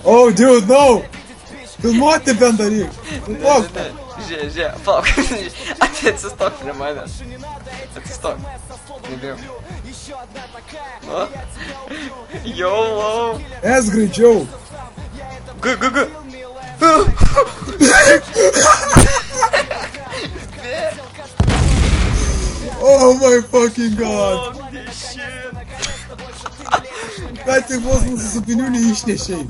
Oh, dude, no! Filmuoti bent daryk! Žiūrėk, palauk, atsistok prie manęs. Atsistok. Nebėjau. Nu. Jau, lau. Es greičiau! Gu. Oh my fucking god! Ką tik vos mūsų supinių neišnešėjai.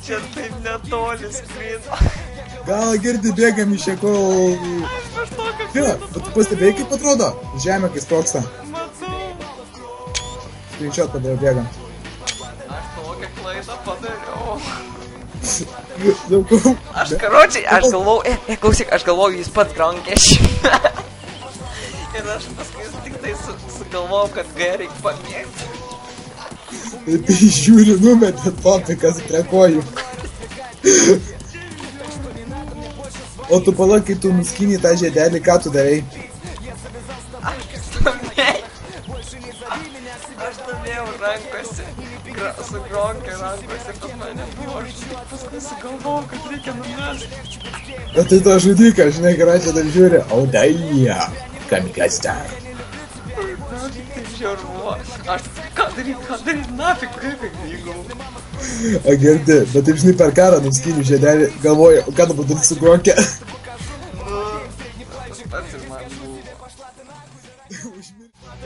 Čia taip netoli skrido. Gal girdi bėgam iš eko... Fila, bet tu pastebėjai kaip atrodo? Žemė kai sproksta. Matau. Screenshot padariau bėgam. Aš tokią klaidą padariau. Aš galvau, klausyk, aš galvau, jis pats graun cash. Ir aš paskui tik tai sugalvojau, kad G reikia pamėgti. Ir tai žiūri numetė topikas prie kojų. O tu palauk, kai tu nuskyni tą žiedelį, ką tu darai? Aš stovėjau rankose, su gronke rankose, pas mane buvo, aš paskui sugalvojau, kad reikia numesti. O tai to žudikas, žinai, gražiai dar žiūri. Audaija, kamikasta. Taip žiauru buvo. Aš ką daryt, nafik, kaip įgau. A girdi, bet taip žinai per karą nuskyni žiedelį, galvoju, ką dabar daryti su gronke?